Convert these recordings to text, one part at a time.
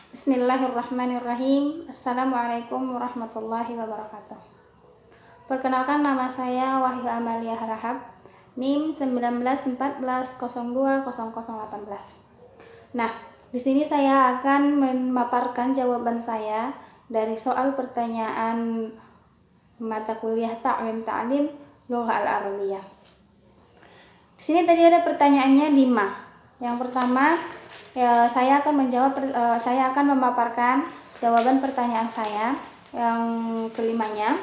Bismillahirrahmanirrahim. Assalamualaikum warahmatullahi wabarakatuh. Perkenalkan, nama saya Wahyu Amalia Harahap, NIM 1914020018. Nah, di sini saya akan memaparkan jawaban saya dari soal pertanyaan mata kuliah Ta'wim Ta'lim Lugha Al-Arabiyah. Di sini tadi ada pertanyaannya 5. Yang pertama, saya akan memaparkan jawaban pertanyaan saya yang kelimanya.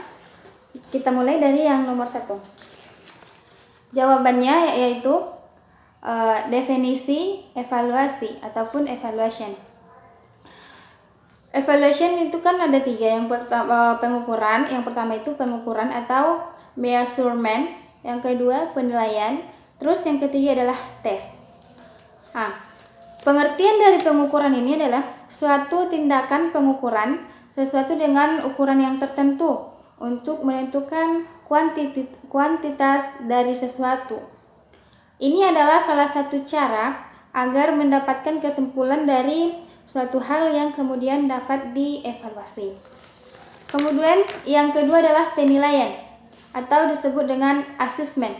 Kita mulai dari yang nomor 1. Jawabannya yaitu definisi evaluasi ataupun evaluation. Evaluation itu kan ada 3. Yang pertama pengukuran, yang pertama itu pengukuran atau measurement, yang kedua penilaian, terus yang ketiga adalah tes. Pengertian dari pengukuran ini adalah suatu tindakan pengukuran sesuatu dengan ukuran yang tertentu untuk menentukan kuantitas dari sesuatu. Ini adalah salah satu cara agar mendapatkan kesimpulan dari suatu hal yang kemudian dapat dievaluasi. Kemudian yang kedua adalah penilaian atau disebut dengan assessment.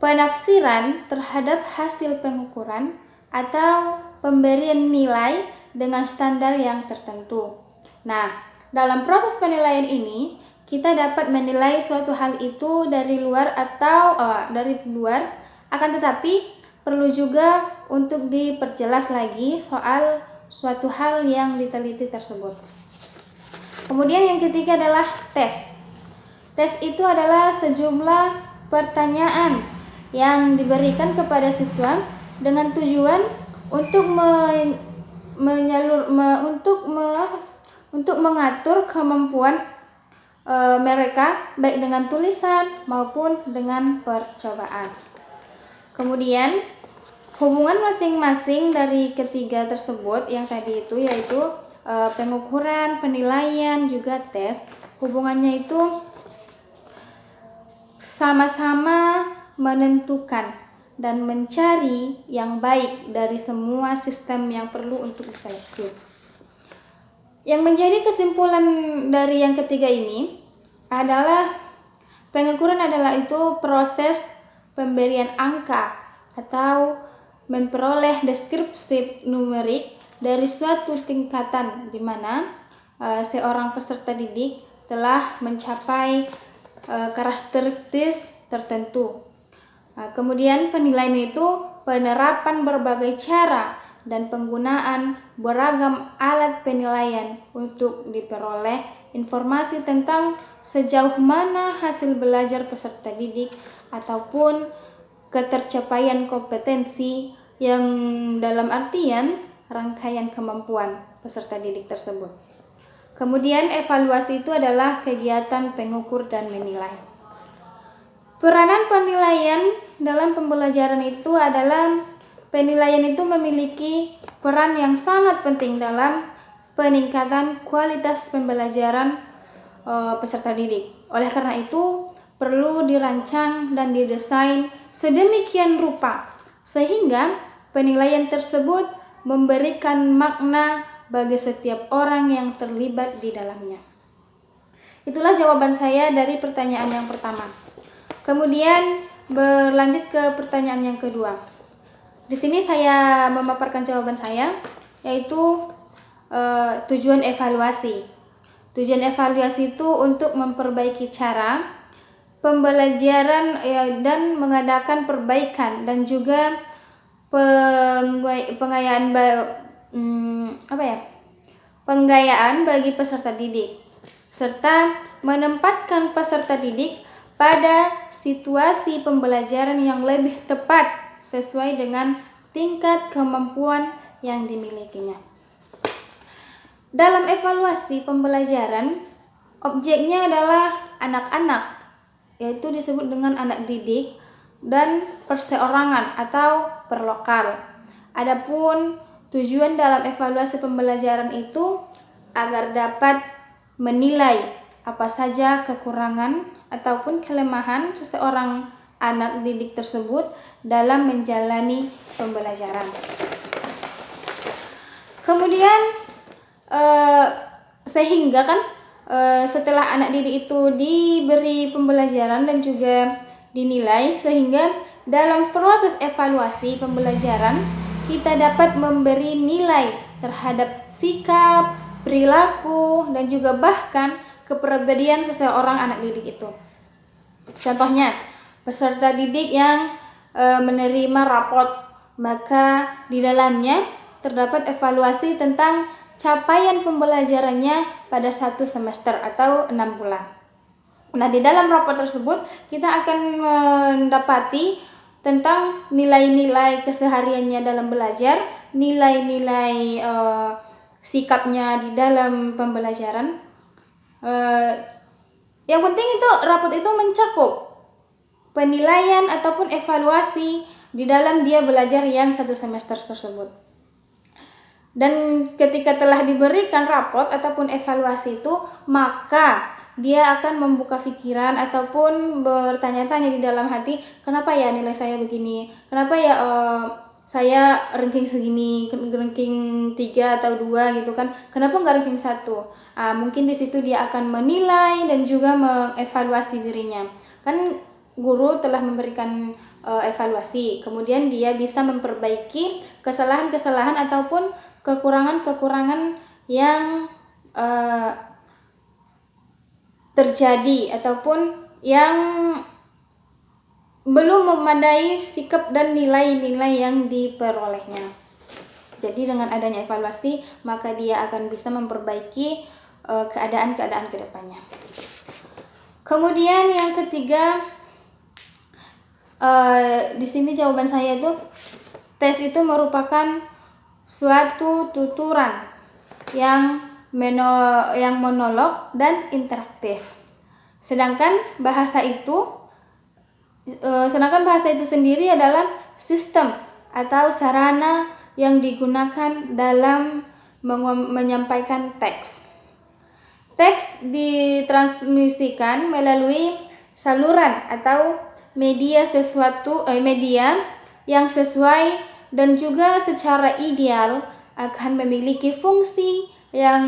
Penafsiran terhadap hasil pengukuran atau pemberian nilai dengan standar yang tertentu. Nah, dalam proses penilaian ini kita dapat menilai suatu hal itu dari luar akan tetapi perlu juga untuk diperjelas lagi soal suatu hal yang diteliti tersebut. Kemudian yang ketiga adalah tes. Tes itu adalah sejumlah pertanyaan yang diberikan kepada siswa dengan tujuan untuk mengatur kemampuan mereka baik dengan tulisan maupun dengan percobaan. Kemudian hubungan masing-masing dari ketiga tersebut yang tadi itu yaitu pengukuran, penilaian, juga tes, hubungannya itu sama-sama menentukan dan mencari yang baik dari semua sistem yang perlu untuk diseleksi. Yang menjadi kesimpulan dari yang ketiga ini adalah pengukuran adalah itu proses pemberian angka atau memperoleh deskripsi numerik dari suatu tingkatan di mana seorang peserta didik telah mencapai karakteristik tertentu. Kemudian penilaian itu penerapan berbagai cara dan penggunaan beragam alat penilaian untuk diperoleh informasi tentang sejauh mana hasil belajar peserta didik ataupun ketercapaian kompetensi yang dalam artian rangkaian kemampuan peserta didik tersebut. Kemudian evaluasi itu adalah kegiatan pengukur dan menilai. Peranan penilaian dalam pembelajaran itu adalah penilaian itu memiliki peran yang sangat penting dalam peningkatan kualitas pembelajaran peserta didik. Oleh karena itu, perlu dirancang dan didesain sedemikian rupa sehingga penilaian tersebut memberikan makna bagi setiap orang yang terlibat di dalamnya. Itulah jawaban saya dari pertanyaan yang pertama. Kemudian berlanjut ke pertanyaan yang kedua. Di sini saya memaparkan jawaban saya, yaitu tujuan evaluasi. Tujuan evaluasi itu untuk memperbaiki cara pembelajaran dan mengadakan perbaikan dan juga penggayaan bagi peserta didik, serta menempatkan peserta didik pada situasi pembelajaran yang lebih tepat sesuai dengan tingkat kemampuan yang dimilikinya. Dalam evaluasi pembelajaran, objeknya adalah anak-anak, yaitu disebut dengan anak didik dan perseorangan atau perlokal. Adapun tujuan dalam evaluasi pembelajaran itu agar dapat menilai apa saja kekurangan ataupun kelemahan seseorang anak didik tersebut dalam menjalani pembelajaran. Kemudian sehingga kan setelah anak didik itu diberi pembelajaran dan juga dinilai, sehingga dalam proses evaluasi pembelajaran kita dapat memberi nilai terhadap sikap, perilaku, dan juga bahkan kepribadian seseorang anak didik itu. Contohnya, peserta didik yang menerima raport, maka di dalamnya terdapat evaluasi tentang capaian pembelajarannya pada 1 semester atau 6 bulan. Nah, di dalam raport tersebut kita akan mendapati tentang nilai-nilai kesehariannya dalam belajar, nilai-nilai sikapnya di dalam pembelajaran. Yang penting itu raport itu mencakup penilaian ataupun evaluasi di dalam dia belajar yang 1 semester tersebut. Dan ketika telah diberikan raport ataupun evaluasi itu, maka dia akan membuka pikiran ataupun bertanya-tanya di dalam hati, kenapa ya nilai saya begini, kenapa ya saya ranking segini, ranking 3 atau 2 gitu kan, kenapa nggak ranking 1? Mungkin di situ dia akan menilai dan juga mengevaluasi dirinya. Kan guru telah memberikan evaluasi, kemudian dia bisa memperbaiki kesalahan-kesalahan ataupun kekurangan-kekurangan yang terjadi ataupun yang belum memadai sikap dan nilai-nilai yang diperolehnya. Jadi dengan adanya evaluasi, maka dia akan bisa memperbaiki keadaan-keadaan ke depannya. Kemudian yang ketiga, di sini jawaban saya itu, tes itu merupakan suatu tuturan yang monolog dan interaktif. Sedangkan bahasa itu sendiri adalah sistem atau sarana yang digunakan dalam menyampaikan teks. Teks ditransmisikan melalui saluran atau media yang sesuai dan juga secara ideal akan memiliki fungsi yang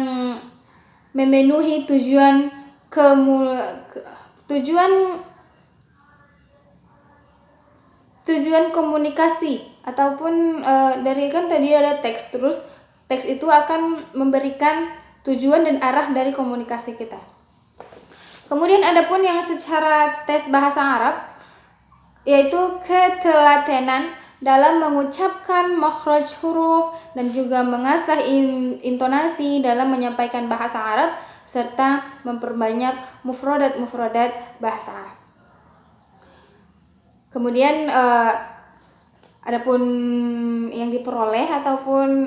memenuhi tujuan komunikasi ataupun dari kan tadi ada teks, terus teks itu akan memberikan tujuan dan arah dari komunikasi kita. Kemudian adapun yang secara tes bahasa Arab, yaitu ketelatenan dalam mengucapkan makhraj huruf dan juga mengasah intonasi dalam menyampaikan bahasa Arab serta memperbanyak mufradat bahasa Arab. Kemudian adapun yang diperoleh ataupun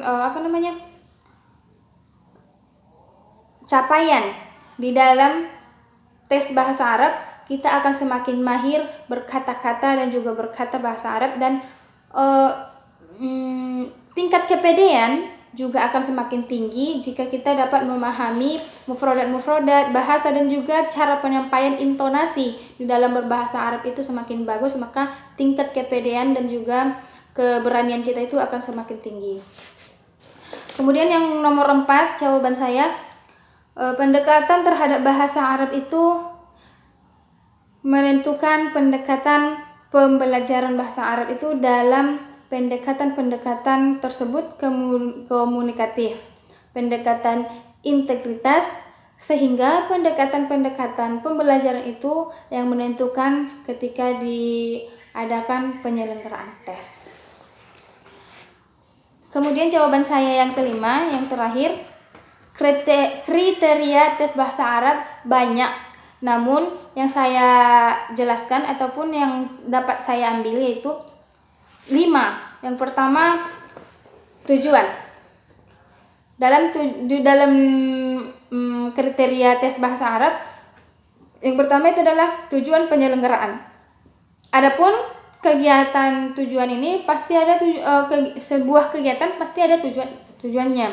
capaian di dalam tes bahasa Arab, kita akan semakin mahir berkata-kata dan juga berkata bahasa Arab, dan tingkat kepedean juga akan semakin tinggi jika kita dapat memahami mufradat bahasa dan juga cara penyampaian intonasi di dalam berbahasa Arab itu semakin bagus, maka tingkat kepedean dan juga keberanian kita itu akan semakin tinggi. Kemudian yang nomor 4, jawaban saya, pendekatan terhadap bahasa Arab itu menentukan pendekatan pembelajaran bahasa Arab itu dalam pendekatan-pendekatan tersebut komunikatif, pendekatan integritas, sehingga pendekatan-pendekatan pembelajaran itu yang menentukan ketika diadakan penyelenggaraan tes. Kemudian jawaban saya yang kelima, yang terakhir, kriteria tes bahasa Arab banyak. Namun yang saya jelaskan ataupun yang dapat saya ambil yaitu 5. Yang pertama, tujuan. Dalam kriteria tes bahasa Arab, yang pertama itu adalah tujuan penyelenggaraan. Adapun kegiatan tujuan ini pasti ada sebuah kegiatan pasti ada tujuannya.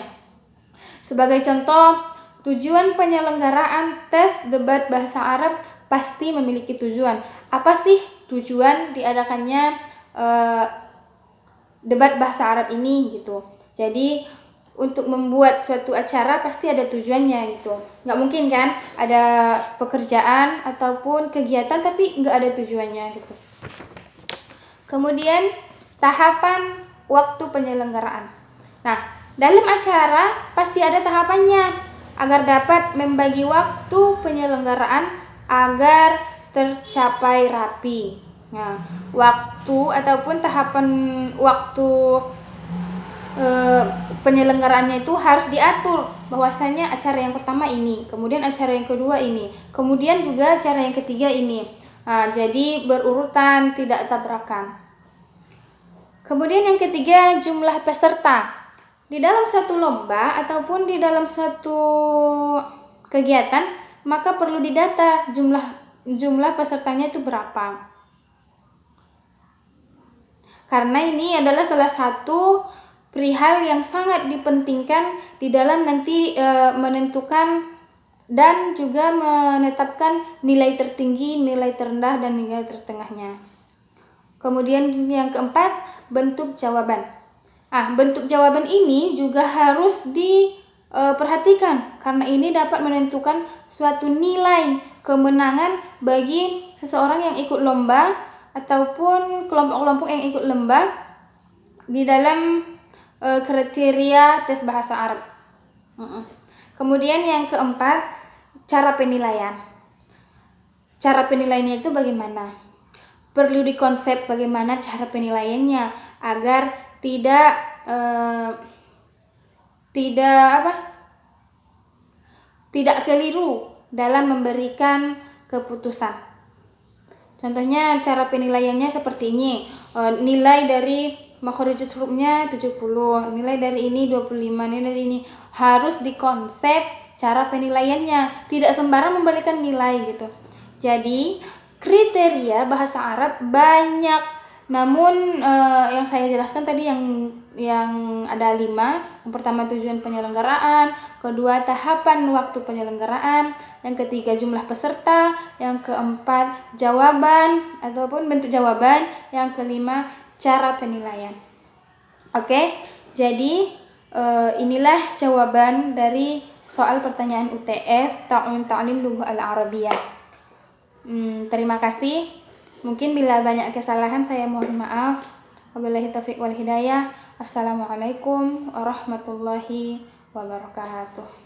Sebagai contoh, tujuan penyelenggaraan tes debat bahasa Arab pasti memiliki tujuan. Apa sih tujuan diadakannya debat bahasa Arab ini gitu? Jadi untuk membuat suatu acara pasti ada tujuannya gitu. Nggak mungkin kan ada pekerjaan ataupun kegiatan tapi nggak ada tujuannya gitu. Kemudian tahapan waktu penyelenggaraan. Nah, dalam acara pasti ada tahapannya agar dapat membagi waktu penyelenggaraan agar tercapai rapi. Nah, waktu ataupun tahapan waktu penyelenggaraannya itu harus diatur, bahwasanya acara yang pertama ini, kemudian acara yang kedua ini, kemudian juga acara yang ketiga ini. Nah, jadi berurutan, tidak tabrakan. Kemudian yang ketiga, jumlah peserta. Di dalam suatu lomba ataupun di dalam suatu kegiatan, maka perlu didata jumlah pesertanya itu berapa. Karena ini adalah salah satu perihal yang sangat dipentingkan di dalam nanti menentukan dan juga menetapkan nilai tertinggi, nilai terendah, dan nilai tertengahnya. Kemudian yang keempat, bentuk jawaban. Bentuk jawaban ini juga harus diperhatikan karena ini dapat menentukan suatu nilai kemenangan bagi seseorang yang ikut lomba ataupun kelompok-kelompok yang ikut lomba di dalam kriteria tes bahasa Arab. Kemudian yang keempat, cara penilaian. Cara penilaiannya itu bagaimana? Perlu dikonsep bagaimana cara penilaiannya agar tidak keliru dalam memberikan keputusan. Contohnya cara penilaiannya seperti ini. Nilai dari makhorijul hurufnya 70, nilai dari ini 25, nilai dari ini. Harus dikonsep cara penilaiannya, tidak sembarang memberikan nilai gitu. Jadi kriteria bahasa Arab banyak, namun yang saya jelaskan tadi yang ada 5. Yang pertama, tujuan penyelenggaraan, kedua, tahapan waktu penyelenggaraan, yang ketiga, jumlah peserta, yang keempat, jawaban ataupun bentuk jawaban, yang kelima, cara penilaian. Oke, jadi inilah jawaban dari soal pertanyaan UTS Ta'wim Ta'lim Lughah Al-Arabiyah. Terima kasih. Mungkin bila banyak kesalahan saya mohon maaf. Wabillahi taufiq wal hidayah. Assalamualaikum warahmatullahi wabarakatuh.